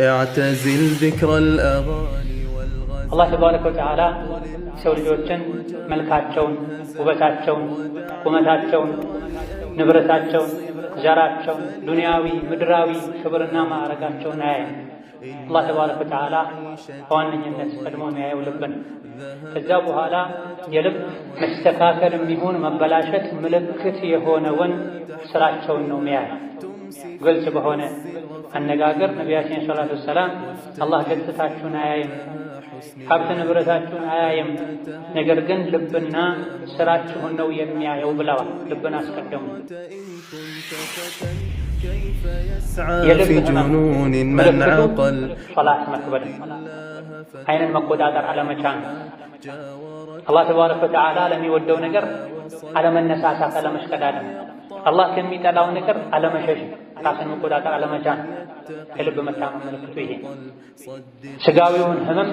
اعتزل ذكر الأغاني والغزل الله تبارك وتعالى ሰው ልጆችን መልካቸውን፣ ውበታቸውን፣ ቁመታቸውን፣ ንብረታቸውን፣ ዘራቸውን፣ ዱንያዊ ምድራዊ ክብርና ማዕረጋቸውን አያይም። አላህ ተባረከ ወተዓላ በዋነኝነት ቀድሞ የሚያየው ልብን፣ ከዛ በኋላ የልብ መስተካከል የሚሆን መበላሸት ምልክት የሆነውን ስራቸውን ነው የሚያየው። ግልጽ በሆነ አነጋገር ነቢያችን ሰለላሁ ዐለይሂ ወሰለም አላህ ገጽታችሁን አያይም፣ ሀብት ንብረታችሁን አያይም፣ ነገር ግን ልብና ስራችሁን ነው የሚያየው ብለዋል። ልብን አስቀደሙ። የልብ ምልክቱ ሶላት መክበድ፣ አይንን መቆጣጠር አለመቻል፣ አላህ ተባረከ ወተዓላ ለሚወደው ነገር አለመነሳሳት፣ አለመሽቀዳደም፣ አላህ ከሚጠላው ነገር አለመሸሽ፣ ራስን መቆጣጠር አለመቻል የልብ መታመም ምልክቱ ይሄ። ስጋዊውን ህመም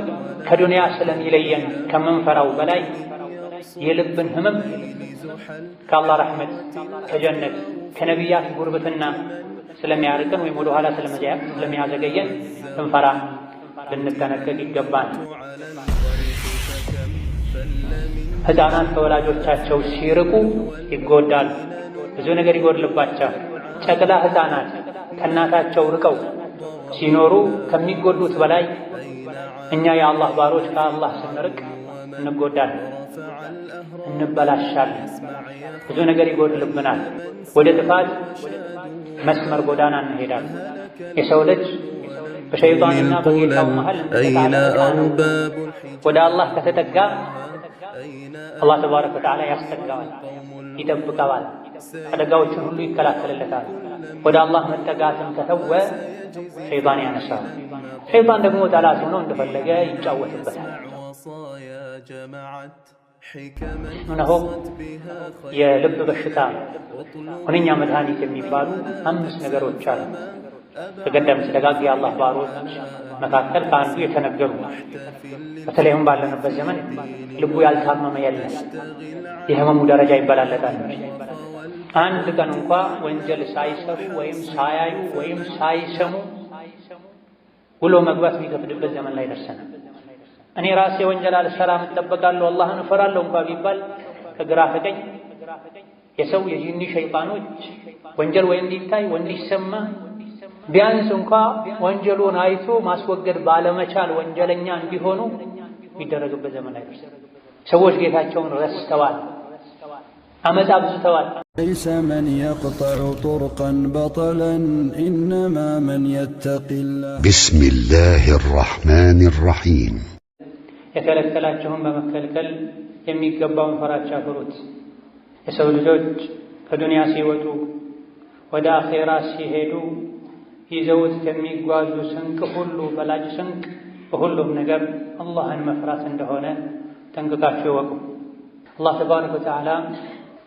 ከዱንያ ስለሚለየን ከምንፈራው በላይ የልብን ህመም ከአላህ ረሕመት፣ ከጀነት፣ ከነቢያት ጉርብትና ስለሚያርቀን ወይም ወደ ኋላ ስለሚያዘገየን እንፈራ ልንጠነቀቅ ይገባል። ሕፃናት ከወላጆቻቸው ሲርቁ ይጎዳሉ፣ ብዙ ነገር ይጎድልባቸዋል። ጨቅላ ሕፃናት ከእናታቸው ርቀው ሲኖሩ ከሚጎዱት በላይ እኛ የአላህ ባሮች ከአላህ ስንርቅ እንጎዳለን፣ እንበላሻለን፣ ብዙ ነገር ይጎድልብናል፣ ወደ ጥፋት መስመር ጎዳና እንሄዳለን። የሰው ልጅ በሸይጣንና በጌታው መሃል ወደ አላህ ከተጠጋ አላህ ተባረከ ወተዓላ ያስጠጋዋል፣ ይጠብቀዋል፣ አደጋዎችን ሁሉ ይከላከልለታል። ወደ አላህ መጠጋትን ከተወ ሸይጣን ያነሳል። ሸይጣን ደግሞ ጠላት ሆኖ እንደፈለገ ይጫወትበታል። እነሆ የልብ በሽታ ሁነኛ መድኃኒት የሚባሉ 5 ነገሮች አሉ። ከቀደምት ደጋግ የአላህ ባሮች መካከል ከአንዱ የተነገሩ፣ በተለይም ባለንበት ዘመን ልቡ ያልታመመ የለም። የህመሙ ደረጃ ይበላለጣል። አንድ ቀን እንኳ ወንጀል ሳይሰሩ ወይም ሳያዩ ወይም ሳይሰሙ ውሎ መግባት የሚከብድበት ዘመን ላይ ደርሰናል። እኔ ራሴ ወንጀል አልሰራም እጠበቃለሁ አላህን እፈራለሁ እንኳ ቢባል ከግራ ከቀኝ የሰው የጂኒ ሸይጣኖች ወንጀል ወይ እንዲታይ ወይ እንዲሰማ ቢያንስ እንኳ ወንጀሉን አይቶ ማስወገድ ባለመቻል ወንጀለኛ እንዲሆኑ የሚደረግበት ዘመን ላይ ደርሰናል። ሰዎች ጌታቸውን ረስተዋል፣ አመፅ አብዝተዋል። ليس من يقطع طرقا بطلا إنما من يتقي الله بسم الله الرحمن الرحيم የከለከላቸውን በመከልከል የሚገባውን ፈራቻ ፍሩት። የሰው ልጆች ከዱንያ ሲወጡ ወደ አኼራ ሲሄዱ ይዘውት ከሚጓዙ ስንቅ ሁሉ በላጭ ስንቅ በሁሉም ነገር አላህን መፍራት እንደሆነ ጠንቅቃችሁ ይወቁ። አላህ ተባረከ ወተዓላ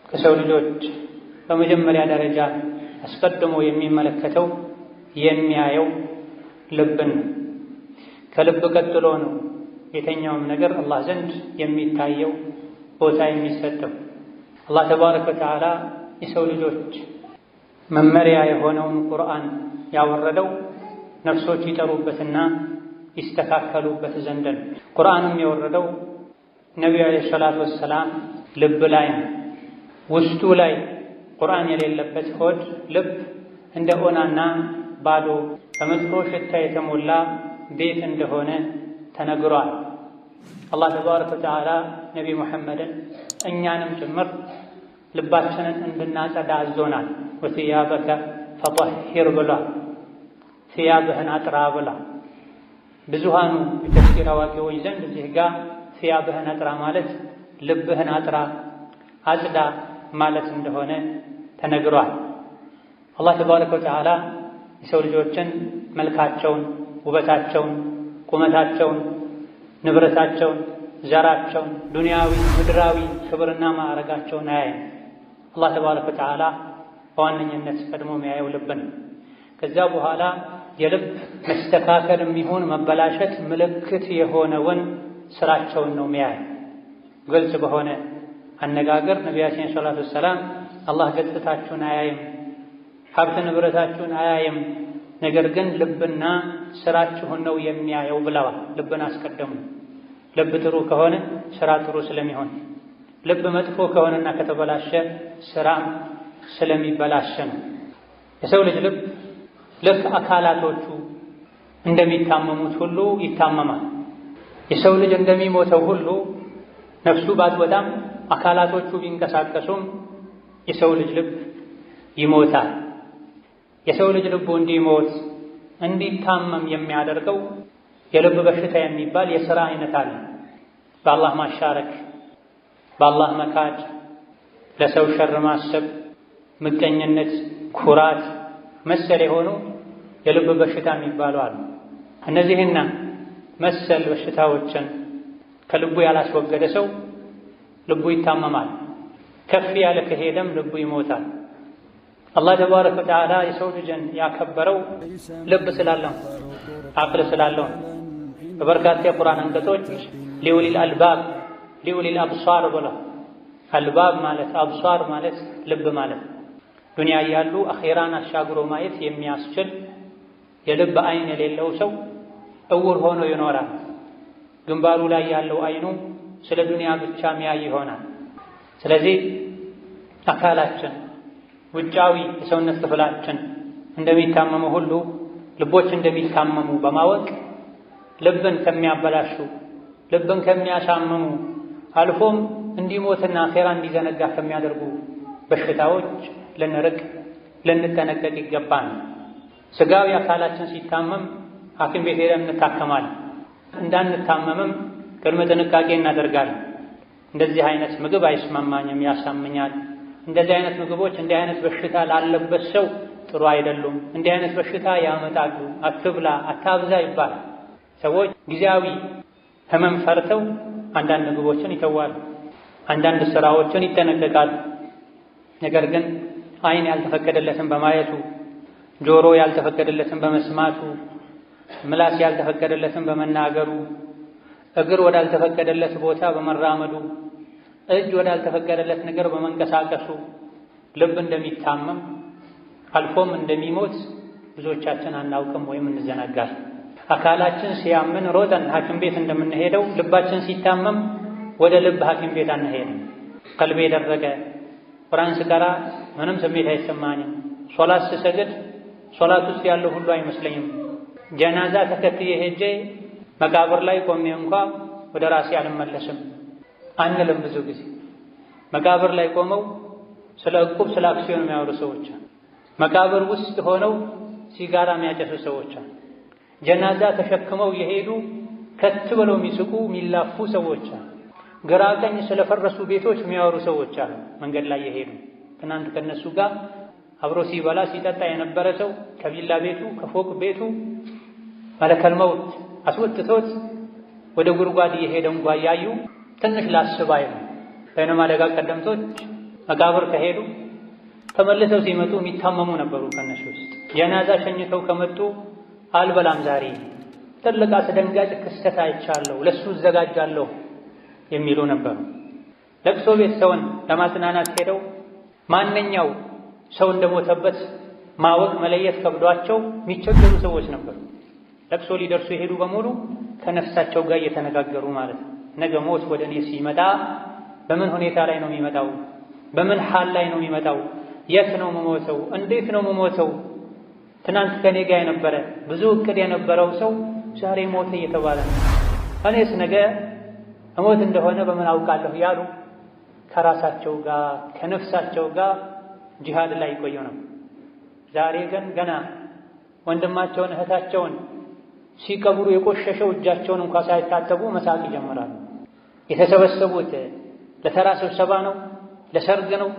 ከሰው ልጆች በመጀመሪያ ደረጃ አስቀድሞ የሚመለከተው የሚያየው ልብን ነው። ከልብ ቀጥሎ ነው የተኛውም ነገር አላህ ዘንድ የሚታየው ቦታ የሚሰጠው። አላህ ተባረከ ወተዓላ የሰው ልጆች መመሪያ የሆነውን ቁርአን ያወረደው ነፍሶች ይጠሩበትና ይስተካከሉበት ዘንድ ነው። ቁርአንም የወረደው ነቢዩ ዓለይሂ ሰላቱ ወሰላም ልብ ላይ ነው። ውስጡ ላይ ቁርአን የሌለበት ሆድ ልብ እንደ ኦናና ባዶ በመጥፎ ሽታ የተሞላ ቤት እንደሆነ ተነግሯል። አላህ ተባረከ ወተዓላ ነቢ ሙሐመድን እኛንም ጭምር ልባችንን እንድናጸዳ አዞናል። ወሲያበከ ፈጠሂር ብላ፣ ሲያብህን አጥራ ብላ። ብዙሃኑ የተፍሲር አዋቂዎች ዘንድ እዚህ ጋር ሲያብህን አጥራ ማለት ልብህን አጥራ አጽዳ ማለት እንደሆነ ተነግሯል። አላህ ተባረከ ወተዓላ የሰው ልጆችን መልካቸውን፣ ውበታቸውን፣ ቁመታቸውን፣ ንብረታቸውን፣ ዘራቸውን፣ ዱንያዊ ምድራዊ ክብርና ማዕረጋቸውን አያይም። አላህ ተባረከ ወተዓላ በዋነኝነት ቀድሞ የሚያየው ልብን፣ ከዛ በኋላ የልብ መስተካከል የሚሆን መበላሸት ምልክት የሆነውን ስራቸውን ነው የሚያየው። ግልጽ በሆነ አነጋገር ነቢያችን ሰለላሁ ዐለይሂ ወሰለም አላህ ገጽታችሁን አያይም፣ ሀብት ንብረታችሁን አያይም፣ ነገር ግን ልብና ስራችሁን ነው የሚያየው ብለዋል። ልብን አስቀደሙ። ልብ ጥሩ ከሆነ ስራ ጥሩ ስለሚሆን፣ ልብ መጥፎ ከሆነና ከተበላሸ ስራም ስለሚበላሸ ነው። የሰው ልጅ ልብ ልክ አካላቶቹ እንደሚታመሙት ሁሉ ይታመማል። የሰው ልጅ እንደሚሞተው ሁሉ ነፍሱ ባትወጣም አካላቶቹ ቢንቀሳቀሱም የሰው ልጅ ልብ ይሞታል። የሰው ልጅ ልቡ እንዲሞት እንዲታመም የሚያደርገው የልብ በሽታ የሚባል የሥራ አይነት አለ። በአላህ ማሻረክ፣ በአላህ መካድ፣ ለሰው ሸር ማሰብ፣ ምቀኝነት፣ ኩራት መሰል የሆኑ የልብ በሽታ የሚባሉ አሉ። እነዚህና መሰል በሽታዎችን ከልቡ ያላስወገደ ሰው ልቡ ይታመማል። ከፍ ያለ ከሄደም ልቡ ይሞታል። አላህ ተባረከ ወተዓላ የሰው ልጅን ያከበረው ልብ ስላለው አቅል ስላለው በበርካታ የቁርአን አንቀጾች ሊውሊል አልባብ ሊውሊል አብሷር ብለው አልባብ ማለት አብሷር ማለት ልብ ማለት ዱንያ ያሉ አኺራን አሻግሮ ማየት የሚያስችል የልብ አይን የሌለው ሰው እውር ሆኖ ይኖራል። ግንባሩ ላይ ያለው አይኑ ስለ ዱንያ ብቻ የሚያይ ይሆናል። ስለዚህ አካላችን ውጫዊ የሰውነት ክፍላችን እንደሚታመሙ ሁሉ ልቦች እንደሚታመሙ በማወቅ ልብን ከሚያበላሹ ልብን ከሚያሳምሙ አልፎም እንዲሞትና አኺራ እንዲዘነጋ ከሚያደርጉ በሽታዎች ልንርቅ ልንጠነቀቅ ይገባል። ስጋዊ አካላችን ሲታመም ሐኪም ቤት ሄደን እንታከማለን። እንዳንታመምም ቅድመ ጥንቃቄ እናደርጋለን። እንደዚህ አይነት ምግብ አይስማማኝም፣ ያሳምኛል፣ እንደዚህ አይነት ምግቦች እንዲህ አይነት በሽታ ላለበት ሰው ጥሩ አይደሉም፣ እንዲህ አይነት በሽታ ያመጣሉ፣ አትብላ፣ አታብዛ ይባላል። ሰዎች ጊዜያዊ ህመም ፈርተው አንዳንድ ምግቦችን ይተዋሉ፣ አንዳንድ ስራዎችን ይጠነቀቃሉ። ነገር ግን አይን ያልተፈቀደለትን በማየቱ፣ ጆሮ ያልተፈቀደለትን በመስማቱ፣ ምላስ ያልተፈቀደለትን በመናገሩ፣ እግር ወዳልተፈቀደለት ቦታ በመራመዱ፣ እጅ ወዳልተፈቀደለት ነገር በመንቀሳቀሱ ልብ እንደሚታመም አልፎም እንደሚሞት ብዙዎቻችን አናውቅም ወይም እንዘናጋል። አካላችን ሲያምን ሮጠን ሐኪም ቤት እንደምንሄደው ልባችን ሲታመም ወደ ልብ ሐኪም ቤት አንሄድም። ቀልቤ ደረቀ፣ ቁርአን ስቀራ ምንም ስሜት አይሰማኝም፣ ሶላት ስሰግድ ሶላት ውስጥ ያለው ሁሉ አይመስለኝም፣ ጀናዛ ተከትዬ ሄጄ መቃብር ላይ ቆሜ እንኳ ወደ ራሴ አልመለስም አንልም። ብዙ ጊዜ መቃብር ላይ ቆመው ስለ ዕቁብ ስለ አክሲዮን የሚያወሩ ሰዎች፣ መቃብር ውስጥ ሆነው ሲጋራ የሚያጨሱ ሰዎች፣ ጀናዛ ተሸክመው የሄዱ ከት ብለው የሚስቁ የሚላፉ ሰዎች፣ ግራ ቀኝ ስለፈረሱ ቤቶች የሚያወሩ ሰዎች አሉ። መንገድ ላይ የሄዱ ትናንት ከነሱ ጋር አብሮ ሲበላ ሲጠጣ የነበረ ሰው ከቪላ ቤቱ ከፎቅ ቤቱ መለከል መውት አስወጥቶት ወደ ጉድጓድ እየሄደ እንኳ እያዩ ትንሽ ላስብ አይሉ። በይነማ ደጋ ቀደምቶች መቃብር ከሄዱ ተመልሰው ሲመጡ የሚታመሙ ነበሩ። ከነሱ ውስጥ ጀናዛ ሸኝተው ከመጡ አልበላም ዛሬ ትልቅ አስደንጋጭ ክስተት አይቻለሁ ለሱ እዘጋጃለሁ የሚሉ ነበሩ። ለቅሶ ቤት ሰውን ለማጽናናት ሄደው ማንኛው ሰው እንደሞተበት ማወቅ መለየት ከብዷቸው የሚቸገሩ ሰዎች ነበሩ። ለቅሶ ሊደርሱ የሄዱ በሙሉ ከነፍሳቸው ጋር እየተነጋገሩ ማለት ነው። ነገ ሞት ወደ እኔ ሲመጣ በምን ሁኔታ ላይ ነው የሚመጣው? በምን ሐል ላይ ነው የሚመጣው? የት ነው የምሞተው? እንዴት ነው የምሞተው? ትናንት ከኔ ጋር የነበረ ብዙ እቅድ የነበረው ሰው ዛሬ ሞተ እየተባለ ነው። እኔስ ነገ እሞት እንደሆነ በምን አውቃለሁ ያሉ ከራሳቸው ጋር ከነፍሳቸው ጋር ጂሃድ ላይ ቆዩ ነው። ዛሬ ግን ገና ወንድማቸውን እህታቸውን ሲቀብሩ የቆሸሸው እጃቸውን እንኳን ሳይታጠቡ መሳቅ ይጀምራሉ። የተሰበሰቡት ለተራ ስብሰባ ነው? ለሰርግ ነው?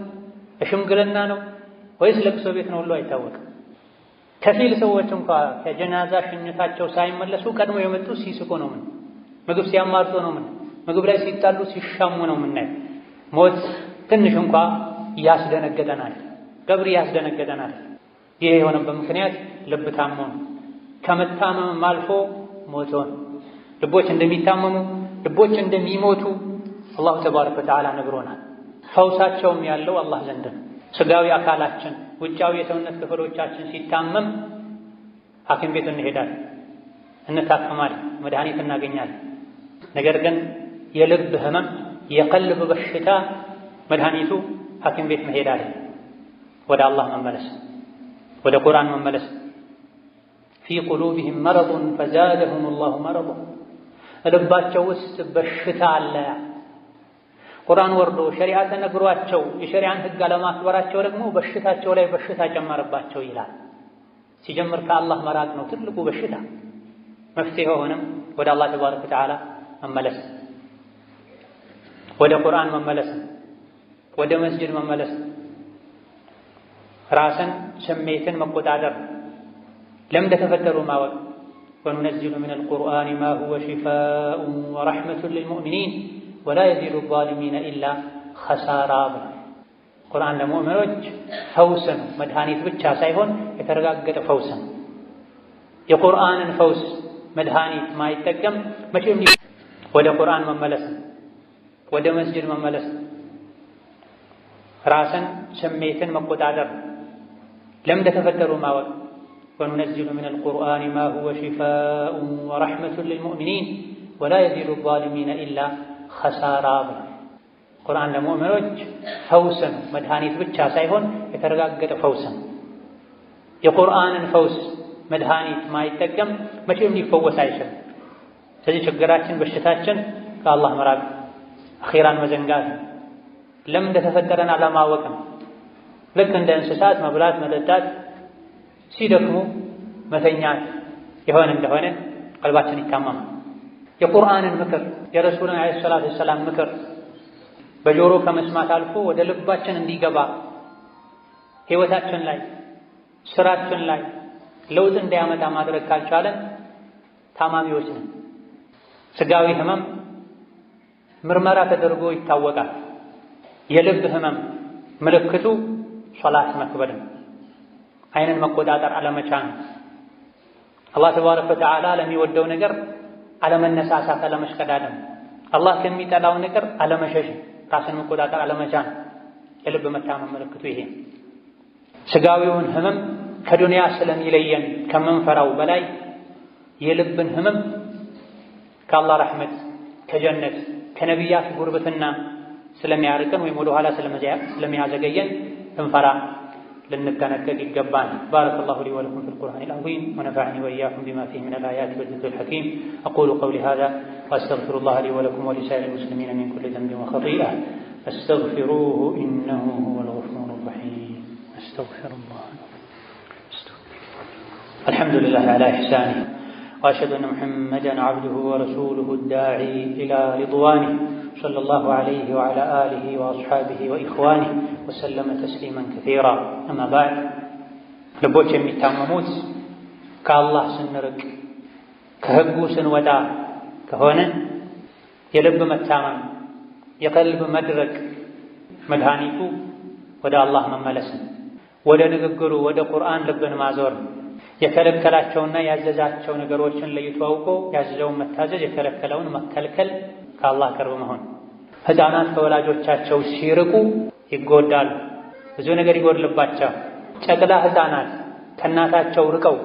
ለሽምግልና ነው? ወይስ ለቅሶ ቤት ነው? ሁሉ አይታወቅም። ከፊል ሰዎች እንኳን ከጀናዛ ሽኝታቸው ሳይመለሱ ቀድሞ የመጡ ሲስቁ ነው። ምን ምግብ ሲያማርጡ ነው። ምን ምግብ ላይ ሲጣሉ ሲሻሙ ነው። ምን ሞት ትንሽ እንኳን ያስደነገጠናል። ቀብር ያስደነገጠናል። ይሄ የሆነበት ምክንያት ልብ ታሞ ነው። ከመታመም አልፎ ሞቶ ነው። ልቦች እንደሚታመሙ ልቦች እንደሚሞቱ አላሁ ተባረከ ወተዓላ ነግሮናል። ፈውሳቸውም ያለው አላህ ዘንድ ነው። ስጋዊ አካላችን ውጫዊ የሰውነት ክፍሎቻችን ሲታመም ሐኪም ቤት እንሄዳለን፣ እንታከማለን፣ መድኃኒት እናገኛለን። ነገር ግን የልብ ህመም፣ የቀልብ በሽታ መድኃኒቱ ሐኪም ቤት መሄድ አይደለም፣ ወደ አላህ መመለስ፣ ወደ ቁርአን መመለስ። ፊ ቁሉቢሂም መረዱን ፈዛደሁም ላሁ መረዱን፣ ልባቸው ውስጥ በሽታ አለ። ቁርአን ወርዶ ሸሪዓ ተነግሯቸው የሸሪዓን ህግ አለማክበራቸው ደግሞ በሽታቸው ላይ በሽታ ጨመረባቸው ይላል። ሲጀምር ከአላህ መራቅ ነው ትልቁ በሽታ። መፍትሄውንም ወደ አላህ ተባረከ ወተዓላ መመለስ፣ ወደ ቁርአን መመለስ፣ ወደ መስጂድ መመለስ፣ ራስን ስሜትን መቆጣጠር፣ ለምን እንደተፈጠሩ ማወቅ። ወኑነዚሉ ሚነል ቁርአኒ ማ ሁወ ሺፋኡን ወረሕመቱን ሊልሙእሚኒን ወላ የዚዱ ዛሊሚነ ኢላ ኸሳራ ብሏል። ቁርአን ለሙእሚኖች ፈውስ ነው፣ መድኃኒት ብቻ ሳይሆን የተረጋገጠ ፈውስ ነው። የቁርአንን ፈውስ መድኃኒት ማይጠቀም መቼም ወደ ቁርአን መመለስ፣ ወደ መስጂድ መመለስ፣ ራስን ስሜትን መቆጣጠር፣ ለምን እንደተፈጠሩ ማወቅ። ወኑነዚሉ ሚነል ቁርአኒ ማ ሁወ ሺፋኡን ወረሕመቱን ሊልሙእሚኒን ወላ የዚዱ ዛሊሚነ ኢላ ኸሳራ ብሏል። ቁርአን ለሙእሚኖች ፈውስ ነው፣ መድኃኒት ብቻ ሳይሆን የተረጋገጠ ፈውስ ነው። የቁርአንን ፈውስ መድኃኒት ማይጠቀም መቼም ሊፈወስ አይችልም። ስለዚህ ችግራችን፣ በሽታችን ከአላህ መራቅ፣ አኺራን መዘንጋት፣ ለምን እንደተፈጠረን አለማወቅም። ልክ እንደ እንስሳት መብላት፣ መጠጣት፣ ሲደክሙ መተኛት የሆነ እንደሆነ ቀልባችን ይታመማል። የቁርአንን ምክር፣ የረሱልን ዓለይሂ ሰላቱ ወሰላም ምክር በጆሮ ከመስማት አልፎ ወደ ልባችን እንዲገባ ሕይወታችን ላይ ስራችን ላይ ለውጥ እንዲያመጣ ማድረግ ካልቻለን ታማሚዎች ነን። ስጋዊ ህመም ምርመራ ተደርጎ ይታወቃል። የልብ ህመም ምልክቱ ሶላት መክበድ፣ አይንን መቆጣጠር አለመቻል፣ አላህ ተባረከ ወተዓላ ለሚወደው ነገር አለመነሳሳት፣ አለመሽቀዳደም፣ አላህ ከሚጠላው ነገር አለመሸሽ፣ ራስን መቆጣጠር አለመቻል። የልብ መታመም ምልክቱ ይሄ። ስጋዊውን ህመም ከዱንያ ስለሚለየን ከምንፈራው በላይ የልብን ህመም ከአላህ ረሕመት፣ ከጀነት፣ ከነቢያት ጉርብትና ስለሚያርቀን ወይም ወደ ኋላ ስለሚያዘገየን እንፈራ ልንጠነቀቅ ይገባል። ባረከላሁ ሊ ወለኩም ፊል ቁርአኒል ዐዚም ወነፈዐኒ ወኢያኩም ቢማ ፊሂ ሚነል አያቲ ወዚክሪል ሐኪም አቁሉ ቀውሊ ሃዛ ወአስተግፊሩላህ ሊ ወለኩም ወሊሳኢሪል ሙስሊሚነ ሚን ኩሊ ዘንቢን ወኸጢአ ፈስተግፊሩሁ ኢነሁ ሁወል ገፉሩር ረሒም። አስተግፊሩላህ። አልሐምዱሊላህ ዐላ ኢሕሳኒህ ወአሽሀዱ አነ ሙሐመደን ዐብዱሁ ወረሱሉሁ አዳዒ ኢላ ሪድዋኒህ ሰለላሁ ዐለይሂ ወዐላ አሊሂ ወአስሓቢሂ ወኢኽዋኒህ ወሰለመ ተስሊመን ከሲራ። አማ ባዕድ፣ ልቦች የሚታመሙት ከአላህ ስንርቅ ከሕጉ ስንወጣ ከሆነ የልብ መታመም፣ የቀልብ መድረቅ መድኃኒቱ ወደ አላህ መመለስን፣ ወደ ንግግሩ ወደ ቁርአን ልብን ማዞር፣ የከለከላቸውና ያዘዛቸው ነገሮችን ለይቶ አውቆ ያዘዘውን መታዘዝ፣ የከለከለውን መከልከል፣ ከአላህ ቅርብ መሆን። ሕፃናት ከወላጆቻቸው ሲርቁ ይጎዳሉ፣ ብዙ ነገር ይጎድልባቸው። ጨቅላ ሕፃናት ከእናታቸው ርቀው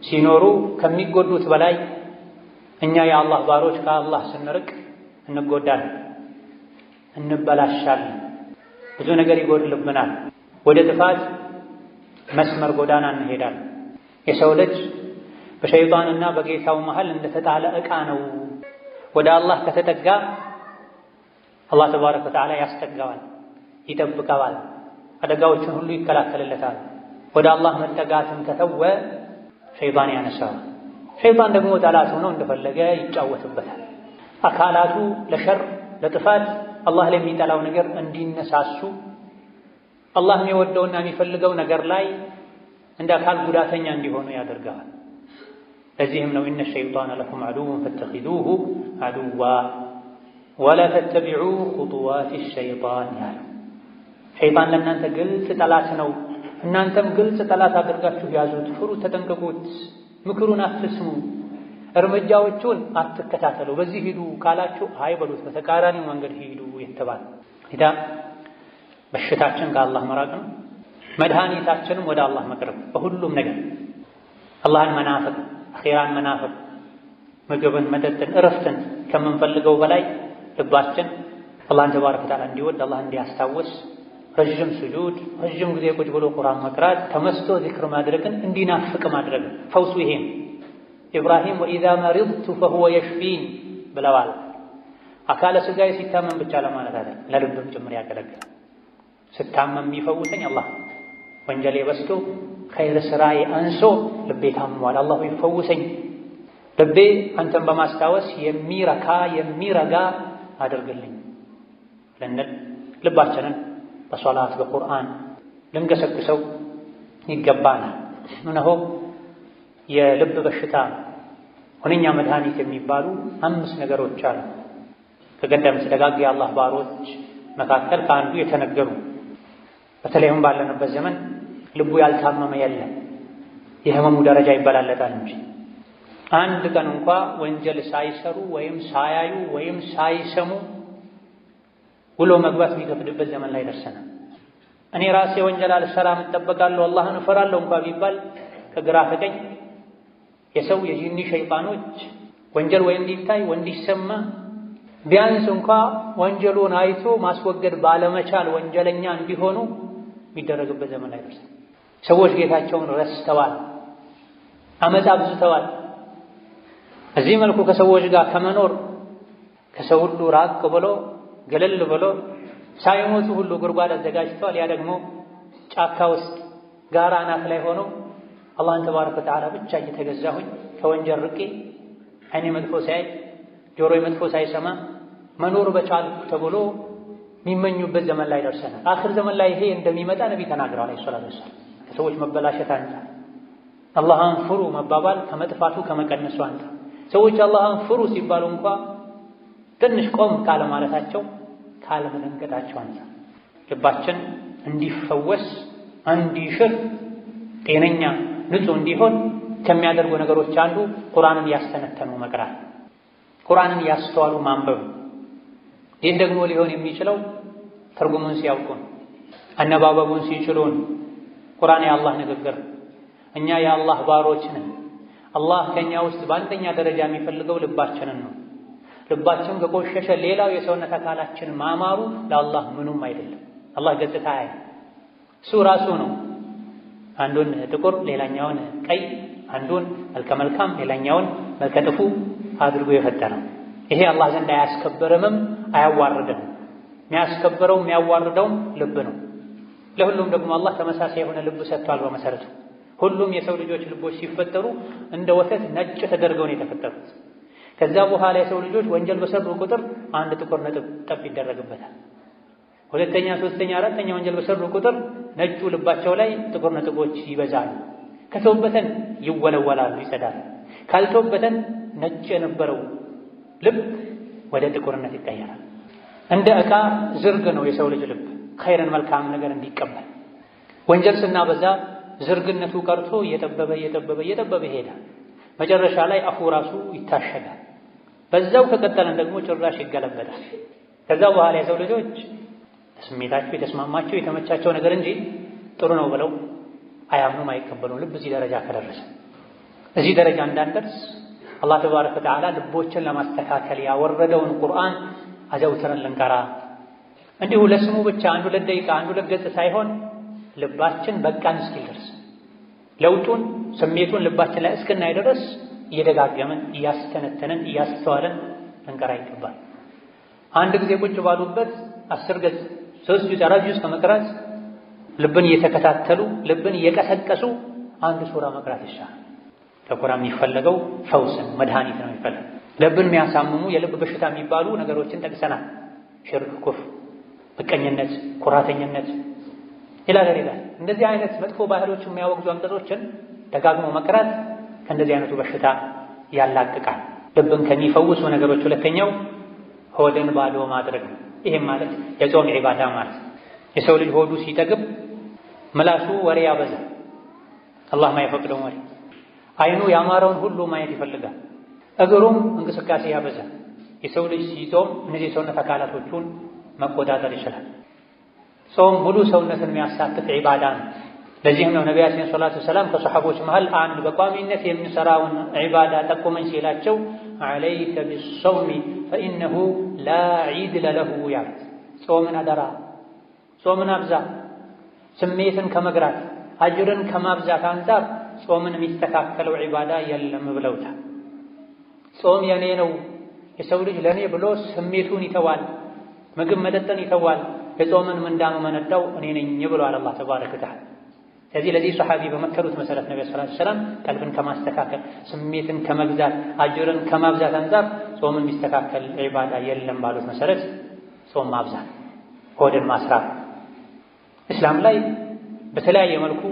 ሲኖሩ ከሚጎዱት በላይ እኛ የአላህ ባሮች ከአላህ ስንርቅ እንጎዳለን፣ እንበላሻለን፣ ብዙ ነገር ይጎድልብናል፣ ወደ ጥፋት መስመር ጎዳና እንሄዳለን። የሰው ልጅ በሸይጣንና በጌታው መሃል እንደተጣለ ዕቃ ነው። ወደ አላህ ከተጠጋ አላህ ተባረከ ወተዓላ ያስጠጋዋል፣ ይጠብቀዋል፣ አደጋዎችን ሁሉ ይከላከልለታል። ወደ አላህ መጠጋትን ከተወ ሸይጣን ያነሳዋል። ሸይጣን ደግሞ ጠላት ሆኖ እንደፈለገ ይጫወትበታል። አካላቱ ለሸር ለጥፋት አላህ ለሚጠላው ነገር እንዲነሳሱ አላህ የሚወደውና የሚፈልገው ነገር ላይ እንደ አካል ጉዳተኛ እንዲሆኑ ያደርገዋል። ለዚህም ነው ኢነ ሸይጣነ ለኩም ዐዱወን ፈተኺዙሁ ዐዱዋ ወላ ተተቢዑ ኹጡዋት ሸይጣን ያለው። ሸይጣን ለእናንተ ግልጽ ጠላት ነው፣ እናንተም ግልጽ ጠላት አድርጋችሁ ያዙት፣ ፍሩ፣ ተጠንቀቁት፣ ምክሩን አትስሙ፣ እርምጃዎቹን አትከታተሉ፣ በዚህ ሂዱ ካላችሁ አይበሉት፣ በተቃራኒው መንገድ ሂዱ የተባለ ሂዳ። በሽታችን ከአላህ መራቅ ነው፣ መድኃኒታችንም ወደ አላህ መቅረብ። በሁሉም ነገር አላህን መናፈቅ፣ አኺራን መናፈቅ፣ ምግብን፣ መጠጥን፣ እረፍትን ከምንፈልገው በላይ ልባችን አላህን ተባረከ ወተዓላ እንዲወድ፣ አላህ እንዲያስታውስ ረዥም ስጁድ፣ ረዥም ጊዜ ቁጭ ብሎ ቁርአን መቅራት፣ ተመስጦ ዚክር ማድረግን እንዲናፍቅ ማድረግ ፈውሱ ይሄ ነው። ኢብራሂም ወኢዛ መሪድቱ ፈሁወ የሽፊን ብለዋል። አካለ ሥጋዬ ሲታመም ብቻ ለማለት አይደለም፣ ለልብም ጭምር ያገለግላል። ስታመም የሚፈውሰኝ አላህ፣ ወንጀሌ በዝቶ ኸይር ስራዬ አንሶ ልቤ ታሟል፣ አላህ ይፈውሰኝ፣ ልቤ አንተን በማስታወስ የሚረካ የሚረጋ አድርግልኝ ልንል ልባችንን በሶላት በቁርአን ልንገሰግሰው ይገባናል። እነሆ የልብ በሽታ ሁነኛ መድኃኒት የሚባሉ 5 ነገሮች አሉ። ከቀደምት ደጋግ የአላህ ባሮች መካከል ከአንዱ የተነገሩ። በተለይም ባለንበት ዘመን ልቡ ያልታመመ የለም፣ የህመሙ ደረጃ ይበላለጣል እንጂ አንድ ቀን እንኳ ወንጀል ሳይሰሩ ወይም ሳያዩ ወይም ሳይሰሙ ውሎ መግባት የሚከብድበት ዘመን ላይ ደርሰናል። እኔ ራሴ ወንጀል አልሰራም እጠበቃለሁ አላህን እፈራለሁ እንኳ ቢባል ከግራ ከቀኝ የሰው የጂኒ ሸይጣኖች ወንጀል ወይ እንዲታይ ወይ እንዲሰማ ቢያንስ እንኳ ወንጀሉን አይቶ ማስወገድ ባለመቻል ወንጀለኛ እንዲሆኑ የሚደረግበት ዘመን ላይ ደርሰናል። ሰዎች ጌታቸውን ረስተዋል፣ አመፃ አብዝተዋል። እዚህ መልኩ ከሰዎች ጋር ከመኖር ከሰው ሁሉ ራቅ ብሎ ገለል ብሎ ሳይሞቱ ሁሉ ጉድጓድ አዘጋጅተዋል። ያ ደግሞ ጫካ ውስጥ ጋራ አናት ላይ ሆኖ አላህን ተባረከ ወተዓላ ብቻ እየተገዛሁኝ ከወንጀል ርቄ አይኔ መጥፎ ሳይ ጆሮዬ መጥፎ ሳይሰማ መኖር በቻልኩ ተብሎ የሚመኙበት ዘመን ላይ ደርሰናል። አኽር ዘመን ላይ ይሄ እንደሚመጣ ነቢ ተናግረዋል አለይሂ ሰላቱ ወሰላም። ከሰዎች መበላሸት አንፃር አላህን ፍሩ መባባል ከመጥፋቱ ከመቀነሱ አንፃር ሰዎች አላህን ፍሩ ሲባሉ እንኳ ትንሽ ቆም ካለ ማለታቸው ካለመደንገጣቸው አንፃር ልባችን እንዲፈወስ እንዲሽር ጤነኛ ንጹህ እንዲሆን ከሚያደርጉ ነገሮች አንዱ ቁርአንን ያስተነተኑ መቅራት፣ ቁርአንን ያስተዋሉ ማንበብ። ይህ ደግሞ ሊሆን የሚችለው ትርጉሙን ሲያውቁን አነባበቡን ሲችሉን። ቁርአን የአላህ ንግግር፣ እኛ የአላህ ባሮች ነን። አላህ ከኛ ውስጥ በአንደኛ ደረጃ የሚፈልገው ልባችንን ነው። ልባችን ከቆሸሸ ሌላው የሰውነት አካላችን ማማሩ ለአላህ ምኑም አይደለም። አላህ ገጽታ አይ እሱ ራሱ ነው አንዱን ጥቁር ሌላኛውን ቀይ፣ አንዱን መልከ መልካም ሌላኛውን መልከ ጥፉ አድርጎ የፈጠረው። ይሄ አላህ ዘንድ አያስከብርምም አያዋርድም። የሚያስከብረው የሚያዋርደውም ልብ ነው። ለሁሉም ደግሞ አላህ ተመሳሳይ የሆነ ልብ ሰጥቷል። በመሰረቱ ሁሉም የሰው ልጆች ልቦች ሲፈጠሩ እንደ ወተት ነጭ ተደርገው ነው የተፈጠሩት። ከዛ በኋላ የሰው ልጆች ወንጀል በሰሩ ቁጥር አንድ ጥቁር ነጥብ ጠብ ይደረግበታል። ሁለተኛ፣ ሶስተኛ፣ አራተኛ ወንጀል በሰሩ ቁጥር ነጩ ልባቸው ላይ ጥቁር ነጥቦች ይበዛሉ። ከተውበተን ይወለወላሉ፣ ይጸዳሉ። ካልተውበተን ነጭ የነበረው ልብ ወደ ጥቁርነት ይቀየራል። እንደ ዕቃ ዝርግ ነው የሰው ልጅ ልብ ኸይርን መልካም ነገር እንዲቀበል። ወንጀል ስናበዛ ዝርግነቱ ቀርቶ እየጠበበ ይሄዳል። መጨረሻ ላይ አፉ ራሱ ይታሸጋል። በዛው ከቀጠለን ደግሞ ጭራሽ ይገለበጣል። ከዛ በኋላ የሰው ልጆች ስሜታቸው የተስማማቸው የተመቻቸው ነገር እንጂ ጥሩ ነው ብለው አያምኑም፣ አይቀበሉም። ልብ እዚህ ደረጃ ከደረሰ እዚህ ደረጃ እንዳንደርስ አላህ ተባረከ ወተዓላ ልቦችን ለማስተካከል ያወረደውን ቁርአን አዘውትረን ልንቀራ፣ እንዲሁ ለስሙ ብቻ አንዱ ለደቂቃ አንዱ ለገጽ ሳይሆን ልባችን በቃን እስኪል ድረስ ለውጡን ስሜቱን ልባችን ላይ እስክናይ ድረስ እየደጋገመን እያስተነተንን እያስተዋለን ልንቀራ ይገባል። አንድ ጊዜ ቁጭ ባሉበት 10 ገጽ 3 ጁዝ 4 ጁዝ ከመቅራት ልብን እየተከታተሉ ልብን እየቀሰቀሱ አንድ ሱራ መቅራት ይሻላል። ከቁርአን የሚፈለገው ፈውስን መድኃኒት ነው የሚፈልገው። ልብን የሚያሳምሙ የልብ በሽታ የሚባሉ ነገሮችን ጠቅሰናል። ሽርክ፣ ኩፍር፣ ምቀኝነት፣ ኩራተኝነት ይላል። እንደዚህ አይነት መጥፎ ባህሎች የሚያወግዙ አንቀጾችን ደጋግሞ መቅራት ከእንደዚህ አይነቱ በሽታ ያላቅቃል። ልብን ከሚፈውሱ ነገሮች ሁለተኛው ሆድን ባዶ ማድረግ ነው። ይሄም ማለት የጾም ዒባዳ ማለት የሰው ልጅ ሆዱ ሲጠግብ ምላሱ ወሬ ያበዛል፣ አላህ ማይፈቅደው ወሬ። አይኑ ያማረውን ሁሉ ማየት ይፈልጋል፣ እግሩም እንቅስቃሴ ያበዛል። የሰው ልጅ ሲጾም እነዚህ የሰውነት አካላቶቹን መቆጣጠር ይችላል። ጾም ሙሉ ሰውነትን የሚያሳትፍ ዒባዳ ነው። ለዚህም ነው ነቢያችን ሰለላሁ ዐለይሂ ወሰለም ከሰሐቦች መሃል አንድ በቋሚነት የሚሰራውን ዒባዳ ጠቁመኝ ሲላቸው ዐለይከ ቢሶሚ ፈኢነሁ ላ ዒድለ ለሁ ያሉት ጾምን አደራ፣ ጾምን አብዛ። ስሜትን ከመግራት አጅርን ከማብዛት አንፃር ጾምን የሚስተካከለው ዒባዳ የለም ብለውታል። ጾም የኔ ነው፣ የሰው ልጅ ለኔ ብሎ ስሜቱን ይተዋል፣ ምግብ መጠጥን ይተዋል፣ የጾምን ምንዳም መነዳው እኔ ነኝ ብሏል አላህ ተባረከ ወተዓላ። ስለዚህ ለዚህ ሰሐቢ በመከሩት መሰረት ነብዩ ሰለላሁ ዐለይሂ ወሰለም ቀልብን ከማስተካከል ስሜትን ከመግዛት አጅርን ከማብዛት አንፃር ጾምን የሚስተካከል ዒባዳ የለም ባሉት መሰረት ጾም ማብዛት፣ ሆድን ማስራት። እስላም ላይ በተለያየ መልኩ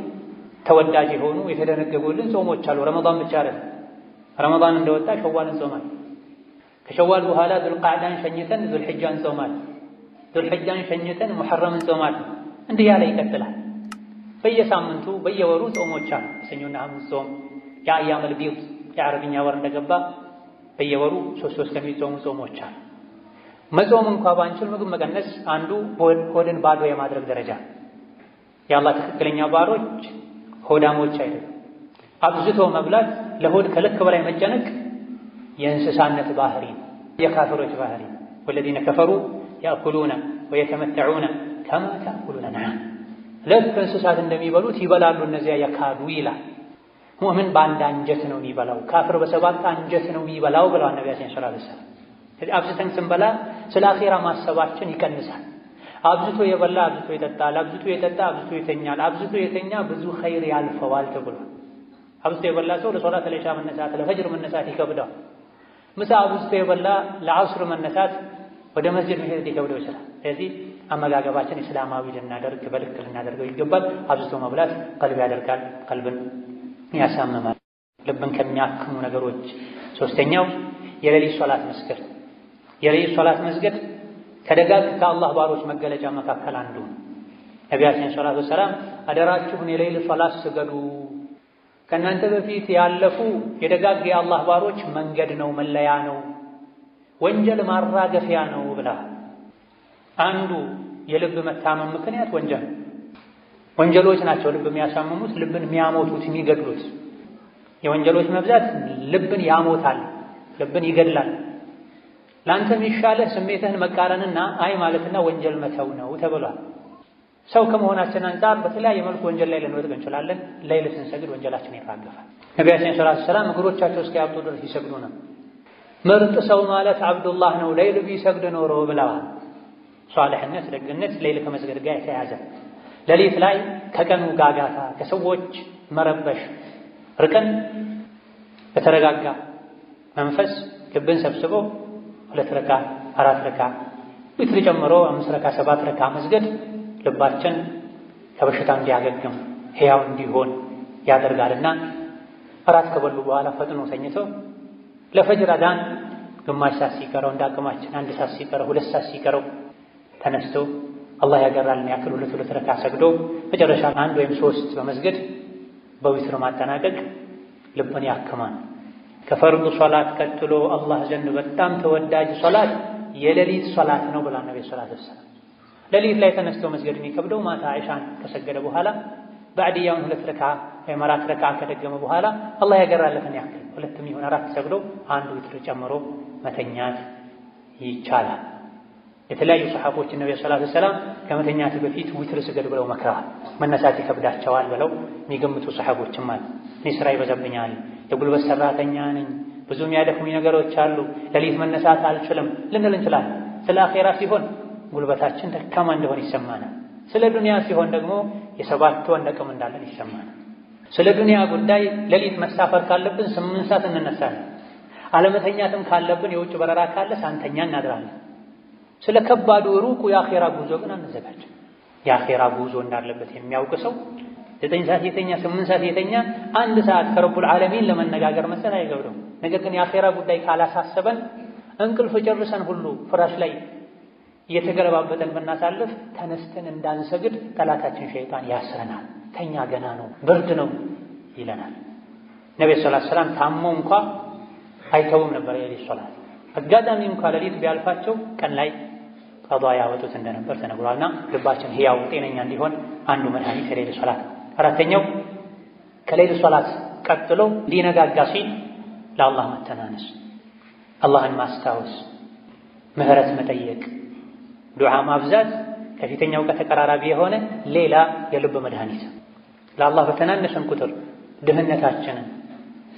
ተወዳጅ የሆኑ የተደነገጉልን ጾሞች አሉ። ረመዳን ብቻ አይደለም። ረመዳን እንደወጣ ሸዋልን ጾማል። ከሸዋል በኋላ ዙልቃዕዳን ሸኝተን ዙልሕጃን ጾማል። ዙልሕጃን ሸኝተን ሙሐረምን ጾማል። እንዲህ ያለ ይቀጥላል። በየሳምንቱ በየወሩ ጾሞች አሉ። ሰኞና ሐሙስ ጾም፣ የአያመል ቢድ የዓረብኛ ወር እንደገባ በየወሩ ሶስት ከሚጾሙ ጾሞች አሉ። መጾም እንኳ ባንችል ምግብ መቀነስ አንዱ ሆድን ባዶ የማድረግ ደረጃ። የአላህ ትክክለኛ ባሮች ሆዳሞች አይደሉም። አብዝቶ መብላት፣ ለሆድ ከልክ በላይ መጨነቅ የእንስሳነት ባህሪ፣ የካፍሮች ባህሪ። ወለዚነ ከፈሩ ያእኩሉነ ወየተመተዑነ ከማ ተእኩሉነ ነዓም። ልክ እንስሳት እንደሚበሉት ይበላሉ እነዚያ የካዱ ይላል። ሙእምን በአንድ አንጀት ነው የሚበላው፣ ካፍር በሰባት አንጀት ነው የሚበላው ብለዋል ነቢያችን ሰለላሁ ዐለይሂ ወሰለም። ስለዚህ አብዝተን ስንበላ ስለ አኼራ ማሰባችን ይቀንሳል። አብዝቶ የበላ አብዝቶ ይጠጣል፣ አብዝቶ የጠጣ አብዝቶ ይተኛል፣ አብዝቶ የተኛ ብዙ ኸይር ያልፈዋል ተብሏል። አብዝቶ የበላ ሰው ለሶላት ለኢሻ መነሳት ለፈጅር መነሳት ይከብደዋል። ምሳ አብዝቶ የበላ ለዐስር መነሳት ወደ መስጂድ መሄድ ሊከብደው ይችላል። ስለዚህ አመጋገባችን እስላማዊ ልናደርግ በልክ ልናደርገው ይገባል። አብዝቶ መብላት ቀልብ ያደርጋል፣ ቀልብን ያሳምማል። ልብን ከሚያክሙ ነገሮች ሶስተኛው የሌሊት ሶላት መስገድ። የሌሊት ሶላት መስገድ ከደጋግ ከአላህ ባሮች መገለጫ መካከል አንዱ ነው። ነቢያችን ሰለላሁ ዐለይሂ ወሰለም አደራችሁን የሌሊት ሶላት ስገዱ፣ ከእናንተ በፊት ያለፉ የደጋግ የአላህ ባሮች መንገድ ነው፣ መለያ ነው፣ ወንጀል ማራገፊያ ነው ብላ። አንዱ የልብ መታመም ምክንያት ወንጀል ነው። ወንጀሎች ናቸው ልብ የሚያሳምሙት፣ ልብን የሚያሞቱት፣ የሚገድሉት። የወንጀሎች መብዛት ልብን ያሞታል፣ ልብን ይገድላል። ለአንተ የሚሻለህ ስሜትህን መቃረንና አይ ማለትና ወንጀል መተው ነው ተብሏል። ሰው ከመሆናችን አንፃር በተለያየ መልኩ ወንጀል ላይ ልንወድቅ እንችላለን። ሌሊት ስንሰግድ ወንጀላችን ይራገፋል። ነቢያችን ሰለላሁ ዐለይሂ ወሰለም እግሮቻቸው እስኪያብጡ ድረስ ይሰግዱ ነው። ምርጥ ሰው ማለት አብዱላህ ነው ሌሊት ቢሰግድ ኖሮ ብለዋል። ሷሊህነት፣ ደግነት ሌሊት ከመስገድ ጋር የተያያዘ ሌሊት ላይ ከቀኑ ጋጋታ ከሰዎች መረበሽ ርቀን በተረጋጋ መንፈስ ልብን ሰብስቦ 2 ረካ 4 ረካ ዊትር ጨምሮ 5 ረካ 7 ረካ መስገድ ልባችን ከበሽታ እንዲያገግም ሕያው እንዲሆን ያደርጋልና እራት ከበሉ በኋላ ፈጥኖ ተኝተው ለፈጅር አዳን ግማሽ ሰዓት ሲቀረው እንዳቅማችን 1 ሰዓት ሲቀረው 2 ሰዓት ሲቀረው ተነስቶ አላህ ያገራልን ያክል 2 ረካ ሰግዶ መጨረሻ 1 ወይም 3 በመስገድ በዊትር ማጠናቀቅ ልብን ያክማል። ከፈርዱ ሶላት ቀጥሎ አላህ ዘንድ በጣም ተወዳጅ ሶላት የሌሊት ሶላት ነው ብላ ነብዩ ሰለላሁ ዐለይሂ ወሰለም። ሌሊት ላይ ተነስቶ መስገድ የሚከብደው ማታ አይሻን ከሰገደ በኋላ ባዕድያውን 2 ረካ ወይም 4 ረካ ከደገመ በኋላ አላህ ያገራለትን ያክል 2 ይሁን 4 ሰግዶ 1 ዊትር ጨምሮ መተኛት ይቻላል። የተለያዩ ሰሐቦች ነብዩ ሰለላሁ ዐለይሂ ወሰለም ከመተኛት በፊት ዊትር ስገድ ብለው መክረዋል። መነሳት ይከብዳቸዋል ብለው የሚገምቱ ሰሐቦችም አሉ። እኔ ስራ ይበዛብኛል፣ የጉልበት ሰራተኛ ነኝ፣ ብዙ የሚያደክሙኝ ነገሮች አሉ፣ ሌሊት መነሳት አልችልም ልንል እንችላለን። ስለ አኼራ ሲሆን ጉልበታችን ደካማ እንደሆነ ይሰማናል። ስለ ዱንያ ሲሆን ደግሞ የ7 ወንድ አቅም እንዳለን ይሰማናል። ስለ ዱንያ ጉዳይ ሌሊት መሳፈር ካለብን 8 ሰዓት እንነሳለን። አለመተኛትም ካለብን የውጭ በረራ ካለ ሳንተኛ እናድራለን። ስለ ከባዱ ሩቁ የአኼራ ጉዞ ግን አንዘጋጅም። የአኼራ ጉዞ እንዳለበት የሚያውቅ ሰው 9 ሰዓት የተኛ 8 ሰዓት የተኛ 1 ሰዓት ከረቡል ዓለሚን ለመነጋገር መሰል አይገብደው። ነገር ግን የአኼራ ጉዳይ ካላሳሰበን እንቅልፍ ጨርሰን ሁሉ ፍራሽ ላይ እየተገለባበጠን ብናሳልፍ ተነስተን እንዳንሰግድ ጠላታችን ሸይጣን ያስረናል። ተኛ ገና ነው ብርድ ነው ይለናል። ነብዩ ሰለላሁ ዐለይሂ ወሰለም ታሞ እንኳ አይተውም ነበር የሌሊት ሶላት። አጋጣሚ እንኳ ሌሊት ቢያልፋቸው ቀን ላይ ቀዷ ያወጡት እንደነበር ተነግሯልና ልባችን ሕያው ጤነኛ እንዲሆን አንዱ መድኃኒት የሌሊት ሶላት። አራተኛው ከሌሊት ሶላት ቀጥሎ ሊነጋጋ ሲል ለአላህ መተናነስ፣ አላህን ማስታወስ፣ ምህረት መጠየቅ፣ ዱዓ ማብዛት ከፊተኛው ጋር ተቀራራቢ የሆነ ሌላ የልብ መድኃኒት። ለአላህ በተናነሰን ቁጥር ድህነታችንን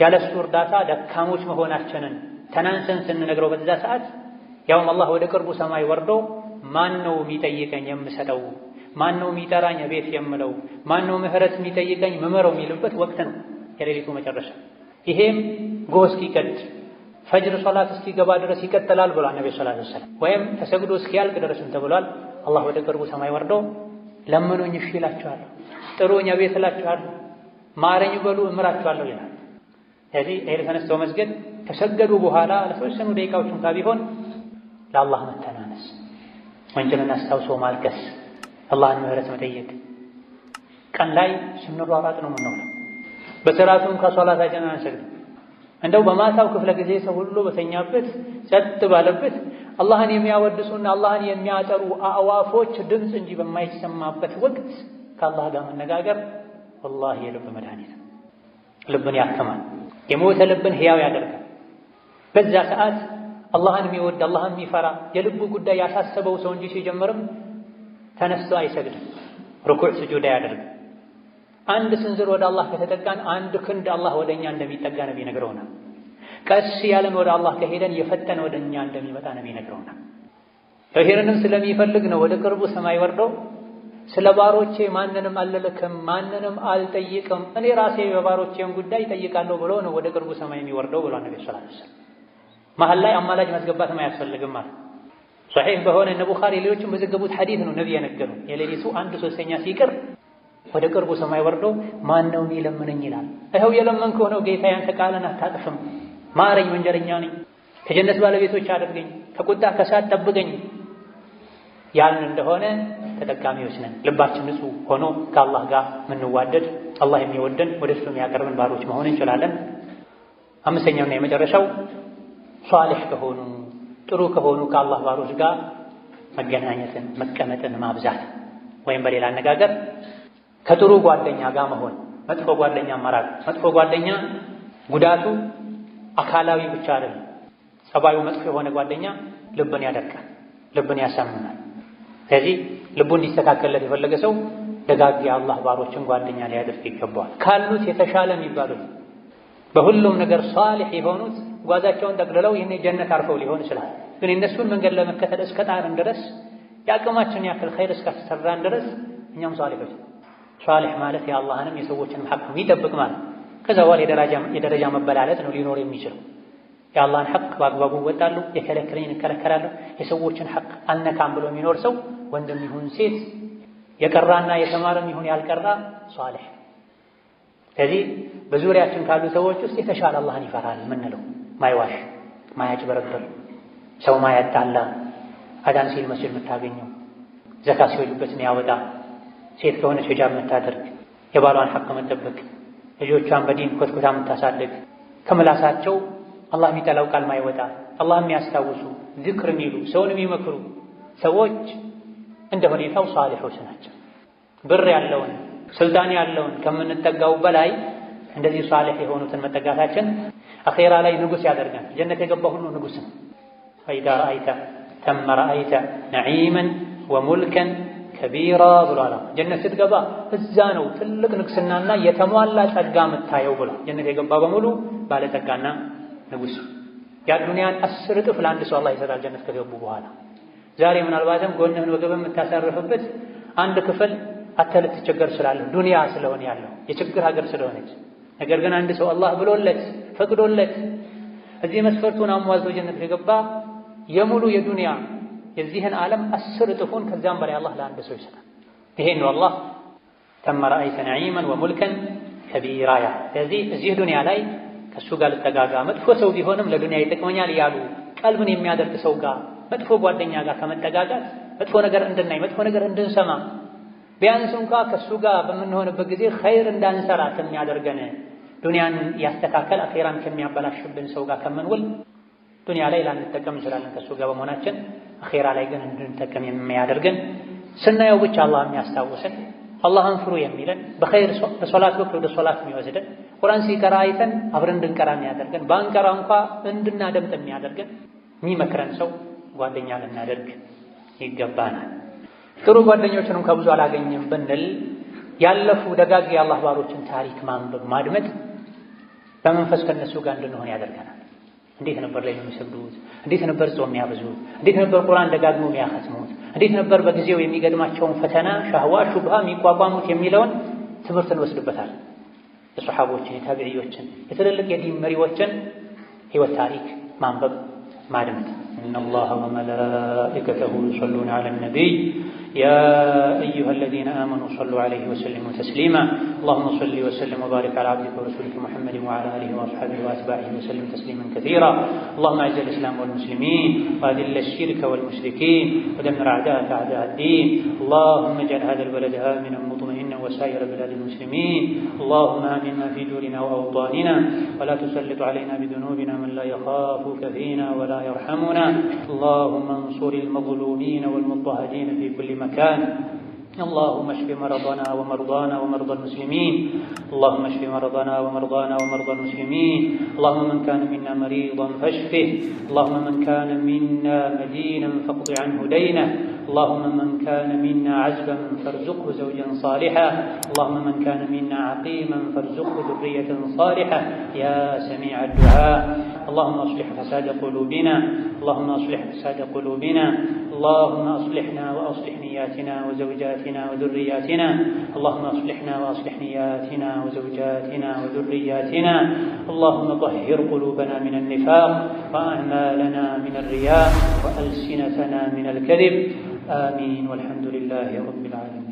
ያለሱ እርዳታ ደካሞች መሆናችንን ተናንሰን ስንነግረው በዛ ሰዓት ያውም አላህ ወደ ቅርቡ ሰማይ ወርዶ ማን ነው የሚጠይቀኝ የምሰጠው፣ ማን ነው የሚጠራኝ ቤት የምለው፣ ማን ነው ምህረት የሚጠይቀኝ ምመረው የሚልበት ወቅት ነው የሌሊቱ መጨረሻ። ይሄም ጎህ እስኪቀድ ፈጅር ሶላት እስኪገባ ድረስ ይቀጥላል ብሏል ነብዩ ሰለላሁ ዐለይሂ ወሰለም። ወይም ተሰግዶ እስኪያልቅ ድረስም ተብሏል። አላህ ወደ ቅርቡ ሰማይ ወርዶ ለምኑኝ እሺ እላችኋለሁ፣ ጥሩኝ ቤት እላችኋለሁ፣ ማረኝ በሉ እምራችኋለሁ ይላል። ስለዚህ ሌሊት ተነስተው መስገድ ከሰገዱ በኋላ ለተወሰኑ ደቂቃዎች እንኳ ቢሆን ለአላህ መተናነስ፣ ወንጀልን አስታውሶ ማልቀስ፣ አላህን ምህረት መጠየቅ። ቀን ላይ ስንሯሯጥ ነው የምንውለው። በሰራቱ እንኳ ሶላታችንን አንሰግድም። እንደው በማታው ክፍለ ጊዜ ሰው ሁሉ በተኛበት ጸጥ ባለበት አላህን የሚያወድሱና አላህን የሚያጠሩ አዕዋፎች ድምፅ እንጂ በማይሰማበት ወቅት ከአላህ ጋር መነጋገር ወላሂ የልብ መድኃኒት፣ ልብን ያክማል፣ የሞተ ልብን ሕያው ያደርጋል። በዛ ሰዓት አላህን የሚወድ አላህን የሚፈራ የልቡ ጉዳይ ያሳሰበው ሰው እንጂ ሲጀምርም ተነስቶ አይሰግድም፣ ሩኩዕ ስጁድ አያደርግም። አንድ ስንዝር ወደ አላህ ከተጠጋን አንድ ክንድ አላህ ወደኛ እንደሚጠጋ ነቢ ነግረውናል። ቀስ ያለን ወደ አላህ ከሄደን የፈጠነ ወደኛ እንደሚመጣ ነቢ ነግረውናል። ይሄንንም ስለሚፈልግ ነው ወደ ቅርቡ ሰማይ ወርዶ ስለ ባሮቼ ማንንም አልልክም፣ ማንንም አልጠይቅም፣ እኔ ራሴ የባሮቼን ጉዳይ እጠይቃለሁ ብሎ ነው ወደ ቅርቡ ሰማይ የሚወርደው ብሏል ነብዩ ሰለላሁ ዐለይሂ ወሰለም። መሀል ላይ አማላጅ ማስገባትም አያስፈልግም ማለት ሶሒህ በሆነ እነ ቡኻሪ ሌሎችም በዘገቡት ሐዲስ ነው ነብዩ የነገሩ። የሌሊቱ 1/3 ሲቀር ወደ ቅርቡ ሰማይ ወርዶ ማን ነው የሚለምነኝ ይላል። ይኸው የለመንከው ነው ጌታ፣ ያንተ ቃልን አታጥፍም፣ ማረኝ፣ ወንጀለኛ ነኝ፣ ከጀነት ባለቤቶች አድርገኝ፣ ከቁጣ ከሳት ጠብቀኝ ያልን እንደሆነ ተጠቃሚዎች ነን። ልባችን ንጹህ ሆኖ ከአላህ ጋር የምንዋደድ አላህ የሚወደን ወደ እሱ የሚያቀርብን ባሮች መሆን እንችላለን። አምስተኛውና የመጨረሻው ሷሊህ ከሆኑ ጥሩ ከሆኑ ከአላህ ባሮች ጋር መገናኘትን መቀመጥን ማብዛት፣ ወይም በሌላ አነጋገር ከጥሩ ጓደኛ ጋር መሆን፣ መጥፎ ጓደኛ መራቅ። መጥፎ ጓደኛ ጉዳቱ አካላዊ ብቻ አይደለም። ጸባዩ መጥፎ የሆነ ጓደኛ ልብን ያደርቃል፣ ልብን ያሳምናል። ስለዚህ ልቡ እንዲስተካከልለት የፈለገ ሰው ደጋግ የአላህ ባሮችን ጓደኛ ሊያደርግ ይገባዋል። ካሉት የተሻለ የሚባሉት በሁሉም ነገር ሷሊህ የሆኑት ጓዛቸውን ጠቅልለው ይህን ጀነት አርፈው ሊሆን ይችላል። ግን የእነሱን መንገድ ለመከተል እስከ ጣርን ድረስ የአቅማችን ያክል ኸይር እስከሰራን ድረስ እኛም ሷሊሆች። ሷሊህ ማለት የአላህንም የሰዎችንም ሐቅ የሚጠብቅ ማለት። ከዛ በኋላ የደረጃ መበላለጥ ነው ሊኖር የሚችለው። የአላህን ሐቅ በአግባቡ እወጣለሁ፣ የከለከለኝን እከለከላለሁ፣ የሰዎችን ሐቅ አልነካም ብሎ የሚኖር ሰው ወንድም ይሁን ሴት፣ የቀራና የተማረም ይሁን ያልቀራ ሷሊህ። ስለዚህ በዙሪያችን ካሉ ሰዎች ውስጥ የተሻለ አላህን ይፈራል የምንለው ማይዋሽ፣ ማያጭበረብር፣ ሰው ማያጣላ፣ አዳን ሲል መስጂድ የምታገኘው፣ ዘካ ሲወጅበት የሚያወጣ፣ ሴት ከሆነች ሂጃብ የምታደርግ፣ የባሏን ሐቅ መጠበቅ፣ ልጆቿን በዲን ኮትኮታ የምታሳድግ፣ ከምላሳቸው አላህ የሚጠላው ቃል ማይወጣ፣ አላህ የሚያስታውሱ፣ ዚክር የሚሉ፣ ሰውን የሚመክሩ ሰዎች እንደ ሁኔታው ሷሊሖች ናቸው። ብር ያለውን ስልጣን ያለውን ከምንጠጋው በላይ እንደዚህ ሷሊህ የሆኑትን መጠጋታችን አኼራ ላይ ንጉስ ያደርጋል። ጀነት የገባ ሁሉ ንጉስ ነው። ፈኢዛ ረአይተ ተመ ረአይተ ነዒመን ወሙልከን ከቢራ ብሏል። ጀነት ስትገባ እዛ ነው ትልቅ ንግስናና የተሟላ ጸጋ የምታየው ብሏል። ጀነት የገባ በሙሉ ባለጸጋና ንጉስ። የዱንያን 10 እጥፍ ለአንድ ሰው አላህ ይሰጣል ጀነት ከገቡ በኋላ። ዛሬ ምናልባትም ጎንህን ወገብን የምታሳርፍበት አንድ ክፍል አተህ ልትቸገር ትችላለህ፣ ዱንያ ስለሆነ ያለው የችግር ሀገር ስለሆነች። ነገር ግን አንድ ሰው አላህ ብሎለት ፈቅዶለት እዚህ መስፈርቱን አሟልቶ ጀነት ከገባ የሙሉ የዱንያ የዚህን ዓለም 10 እጥፉን ከዛም በላይ አላህ ለአንድ ሰው ይሰጣል። ይሄን ነው አላህ ተመ ረአይተ ነዒመን ወሙልከን ከቢራ ያ። ስለዚህ እዚህ ዱንያ ላይ ከእሱ ጋር ልጠጋጋ፣ መጥፎ ሰው ቢሆንም ለዱንያ ይጠቅመኛል ያሉ ቀልብን የሚያደርግ ሰው ጋር መጥፎ ጓደኛ ጋር ከመጠጋጋት መጥፎ ነገር እንድናይ መጥፎ ነገር እንድንሰማ ቢያንስ እንኳ ከእሱ ጋር በምንሆንበት ጊዜ ኸይር እንዳንሰራ ከሚያደርገን ዱንያን ያስተካከል አኼራን ከሚያበላሽብን ሰው ጋር ከምንውል ዱንያ ላይ ላንጠቀም እንችላለን ከእሱ ጋር በመሆናችን፣ አኼራ ላይ ግን እንድንጠቀም የሚያደርገን ስናየው ብቻ አላህ የሚያስታውሰን አላህን ፍሩ የሚለን በኸይር በሶላት ወቅት ወደ ሶላት የሚወስደን ቁርአን ሲቀራ አይተን አብረን እንድንቀራ የሚያደርገን ባንቀራ እንኳ እንድናደምጥ የሚያደርገን የሚመክረን ሰው ጓደኛ ልናደርግ ይገባናል። ጥሩ ጓደኞችንም ከብዙ አላገኘም ብንል ያለፉ ደጋግ የአላህ ባሮችን ታሪክ ማንበብ ማድመጥ በመንፈስ ከነሱ ጋር እንድንሆን ያደርገናል። እንዴት ነበር ላይ የሚሰግዱት? እንዴት ነበር ጾም የሚያበዙት? እንዴት ነበር ቁርአን ደጋግሞ የሚያኸትሙት? እንዴት ነበር በጊዜው የሚገጥማቸውን ፈተና፣ ሻህዋ፣ ሹብሃ የሚቋቋሙት የሚለውን ትምህርት እንወስድበታል። የሰሐቦችን፣ የታቢዒዎችን፣ የትልልቅ የዲን መሪዎችን ህይወት ታሪክ ማንበብ ማድመጥ። ኢነላሀ ወመላኢከተሁ ዩሰሉነ ዐለን ነቢይ ያ አዩሀ ለዚነ አመኑ ሰሉ ዐለይሂ ወሰሊሙ ተስሊማ አላሁመ ሰሊ ወሰሊም ወባሪክ ዐላ ዐብዲከ ወረሱሊከ ሙሐመድን ወዐላ አሊሂ ወአስሐቢሂ ወአትባዒሂ ወሰሊም ተስሊመን ከሲራ አላሁመ አዕዚል ኢስላም ወልሙስሊሚን ወአዚል ሽርከ ወልሙሽሪኪን ወደምር አዕዳአከ አዕዳአ ዲን አላሁመ እጅዐል ሃዘል በለደ አሚነን ሙጥመኢነን ወሳኢረ ቢላዲል ሙስሊሚን አላሁመ አሚና ፊ ዱሪና ወአውጣኒና ወላ ቱሰልጥ ዐለይና ቢዙኑቢና መን ላ የኻፉከ ፊና ወላ የርሐሙና اللهم انصر المظلومين والمضطهدين في كل مكان اللهم اشف مرضنا ومرضانا ومرضى المسلمين اللهم اشف مرضنا ومرضانا ومرضى المسلمين اللهم من كان منا مريضا فاشفه اللهم من كان منا مدينا فاقض عنه دينه اللهم من كان منا عزبا فارزقه زوجا صالحا اللهم من كان منا عقيما فارزقه ذرية صالحة يا سميع الدعاء اللهم اصلح فساد قلوبنا اللهم اصلح فساد قلوبنا اللهم اصلحنا واصلح نياتنا وزوجاتنا وذرياتنا اللهم اصلحنا واصلح نياتنا وزوجاتنا وذرياتنا اللهم طهر قلوبنا من النفاق وأعمالنا من الرياء وألسنتنا من الكذب آمين والحمد لله رب العالمين.